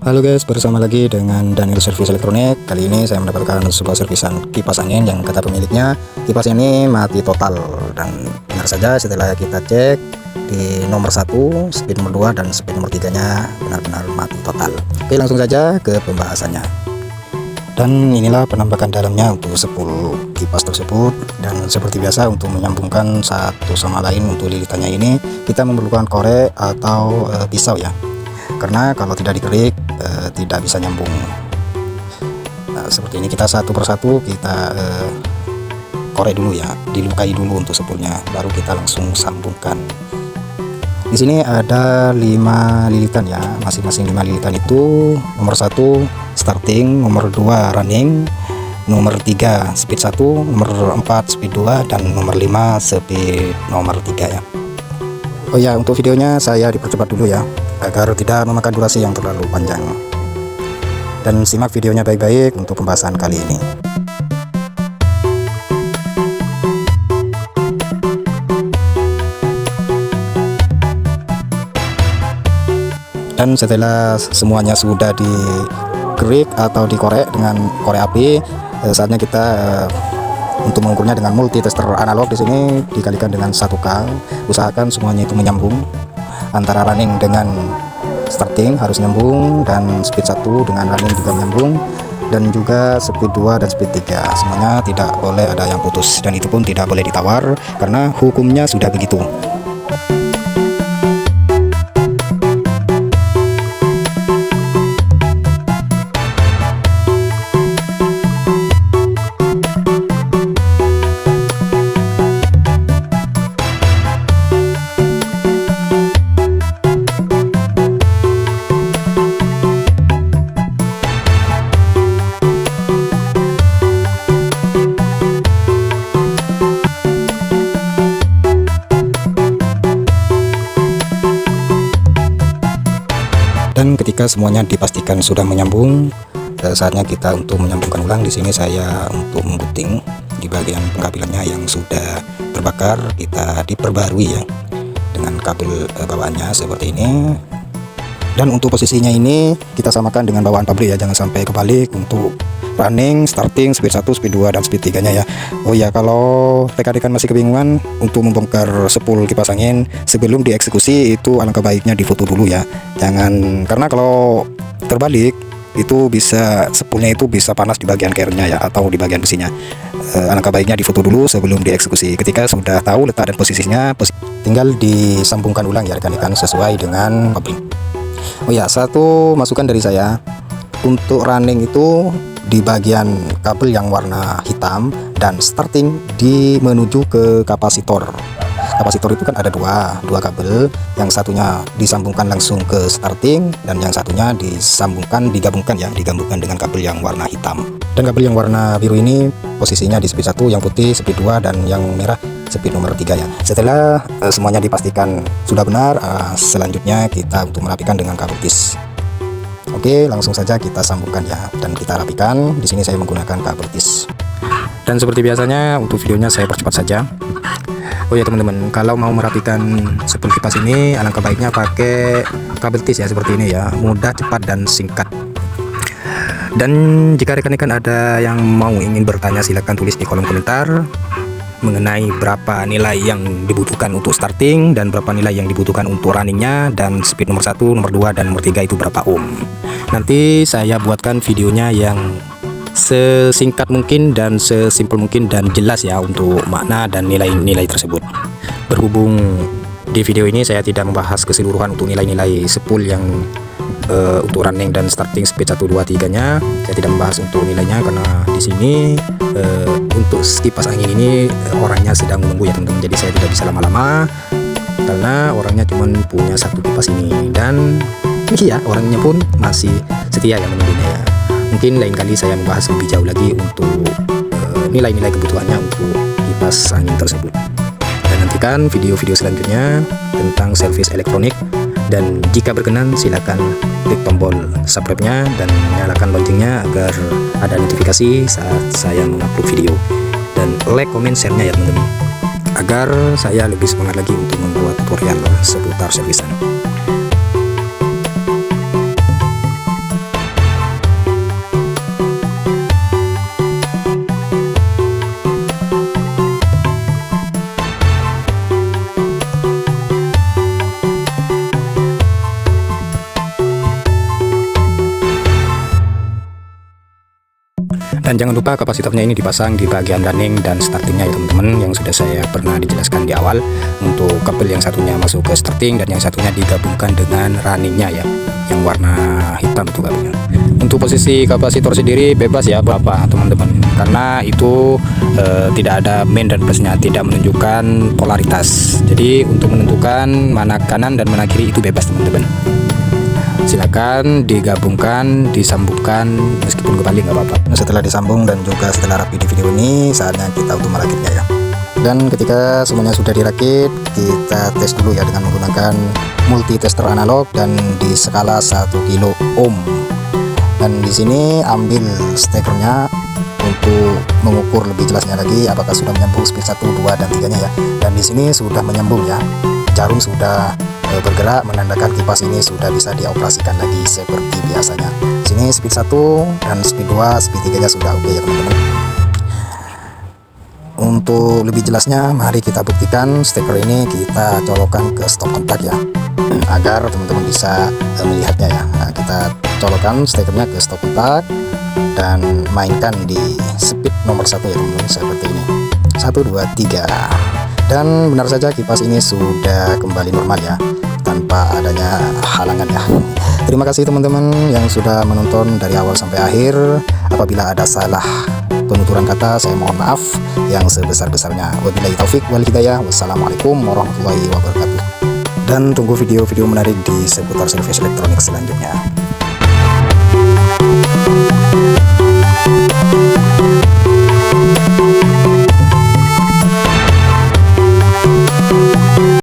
Halo guys, bersama lagi dengan Daniel Servis Elektronik. Kali ini saya mendapatkan sebuah servisan kipas angin yang kata pemiliknya kipas ini mati total. Dan benar saja setelah kita cek di nomor 1, speed nomor 2 dan speed nomor 3 nya benar-benar mati total. Oke, langsung saja ke pembahasannya. Dan inilah penampakan dalamnya untuk spool kipas tersebut. Dan seperti biasa untuk menyambungkan satu sama lain untuk lilitannya ini kita memerlukan korek atau pisau ya. Karena kalau tidak dikerik tidak bisa nyambung. Nah, seperti ini kita satu persatu kita korek dulu ya, dilukai dulu untuk spoolnya, baru kita langsung sambungkan. Di sini ada 5 lilitan ya, masing-masing 5 lilitan itu nomor 1 starting, nomor 2 running, nomor 3 speed 1, nomor 4 speed 2, dan nomor 5 speed nomor 3 ya. Oh ya, untuk videonya saya dipercepat dulu ya, agar tidak memakan durasi yang terlalu panjang. Dan simak videonya baik-baik untuk pembahasan kali ini. Dan setelah semuanya sudah dikerik atau dikorek dengan korek api, saatnya kita untuk mengukurnya dengan multitester analog. Di sini dikalikan dengan 1K. Usahakan semuanya itu menyambung, antara running dengan starting harus nyambung, dan speed 1 dengan running juga menyambung, dan juga speed 2 dan speed 3 semuanya tidak boleh ada yang putus, dan itu pun tidak boleh ditawar karena hukumnya sudah begitu. Dan ketika semuanya dipastikan sudah menyambung, saatnya kita untuk menyambungkan ulang. Di sini saya untuk menggunting di bagian pengkabelannya yang sudah terbakar, kita diperbarui ya dengan kabel bawaannya seperti ini. Dan untuk posisinya ini kita samakan dengan bawaan pabrik ya, jangan sampai kebalik untuk running, starting, speed 1, speed 2 dan speed 3 nya ya. Oh ya, kalau rekan-rekan masih kebingungan untuk membongkar spool kipas angin sebelum dieksekusi, itu alangkah baiknya difoto dulu ya. Jangan, karena kalau terbalik itu bisa spoolnya itu bisa panas di bagian carnya ya, atau di bagian besinya. Alangkah baiknya difoto dulu sebelum dieksekusi. Ketika sudah tahu letak dan posisinya, tinggal disambungkan ulang ya rekan-rekan sesuai dengan pabrik. Oh ya, satu masukan dari saya untuk running itu di bagian kabel yang warna hitam, dan starting di menuju ke kapasitor. Kapasitor itu kan ada dua kabel, yang satunya disambungkan langsung ke starting, dan yang satunya digabungkan dengan kabel yang warna hitam. Dan kabel yang warna biru ini posisinya di speed 1, yang putih speed 2, dan yang merah speed nomor 3 ya. Setelah semuanya dipastikan sudah benar, selanjutnya kita untuk merapikan dengan kabel tis. Oke, langsung saja kita sambungkan ya, dan kita rapikan. Di sini saya menggunakan kabel tis. Dan seperti biasanya untuk videonya saya percepat saja. Oh ya teman-teman, kalau mau merapikan spool kipas ini alangkah baiknya pakai kabel tis ya, seperti ini ya, mudah, cepat dan singkat. Dan jika rekan-rekan ada yang ingin bertanya, silakan tulis di kolom komentar mengenai berapa nilai yang dibutuhkan untuk starting dan berapa nilai yang dibutuhkan untuk runningnya, dan speed nomor 1, nomor 2 dan nomor 3 itu berapa ohm. Nanti saya buatkan videonya yang sesingkat mungkin dan sesimpel mungkin dan jelas ya untuk makna dan nilai-nilai tersebut. Berhubung di video ini saya tidak membahas keseluruhan untuk nilai-nilai spool yang untuk running dan starting speed 1, 2, 3 nya, saya tidak membahas untuk nilainya karena di sini untuk kipas angin ini orangnya sedang menunggu ya teman-teman, jadi saya tidak bisa lama-lama karena orangnya cuma punya satu kipas ini, dan ya orangnya pun masih setia ya menunggunya ya. Mungkin lain kali saya membahas lebih jauh lagi untuk nilai-nilai kebutuhannya untuk kipas angin tersebut. Dan nantikan video-video selanjutnya tentang servis elektronik. Dan jika berkenan silakan klik tombol subscribe-nya dan nyalakan loncengnya agar ada notifikasi saat saya mengupload video. Dan like, comment, share-nya ya teman-teman, agar saya lebih semangat lagi untuk membuat tutorial seputar servisan. Dan jangan lupa kapasitornya ini dipasang di bagian running dan startingnya ya teman-teman, yang sudah saya pernah dijelaskan di awal. Untuk kabel yang satunya masuk ke starting dan yang satunya digabungkan dengan runningnya ya, yang warna hitam itu kabelnya. Untuk posisi kapasitor sendiri bebas ya Bapak teman-teman, karena itu tidak ada main dan plusnya, tidak menunjukkan polaritas. Jadi untuk menentukan mana kanan dan mana kiri itu bebas teman-teman. Silakan digabungkan, disambungkan, meskipun kebalik nggak apa-apa. Setelah disambung dan juga setelah rapi di video ini, saatnya kita untuk merakitnya ya. Dan ketika semuanya sudah dirakit, kita tes dulu ya dengan menggunakan multi tester analog dan di skala 1 kilo ohm. Dan di sini ambil stekernya untuk mengukur lebih jelasnya lagi apakah sudah menyambung speed 1, 2 dan 3-nya ya. Dan di sini sudah menyambung ya. Jarum sudah bergerak menandakan kipas ini sudah bisa dioperasikan lagi seperti biasanya. Sini speed 1 dan speed 2, speed 3-nya sudah oke ya teman-teman. Untuk lebih jelasnya, mari kita buktikan steker ini kita colokkan ke stop kontak ya, agar teman-teman bisa melihatnya ya. Nah, kita colokkan stekernya ke stop kontak dan mainkan di speed nomor 1 ya teman-teman, seperti ini. 1, 2, 3. Dan benar saja kipas ini sudah kembali normal ya, tanpa adanya halangan ya. Terima kasih teman-teman yang sudah menonton dari awal sampai akhir. Apabila ada salah penuturan kata, saya mohon maaf yang sebesar-besarnya. Wabillahi taufik wal hidayah. Wassalamualaikum warahmatullahi wabarakatuh. Dan tunggu video-video menarik di seputar servis elektronik selanjutnya.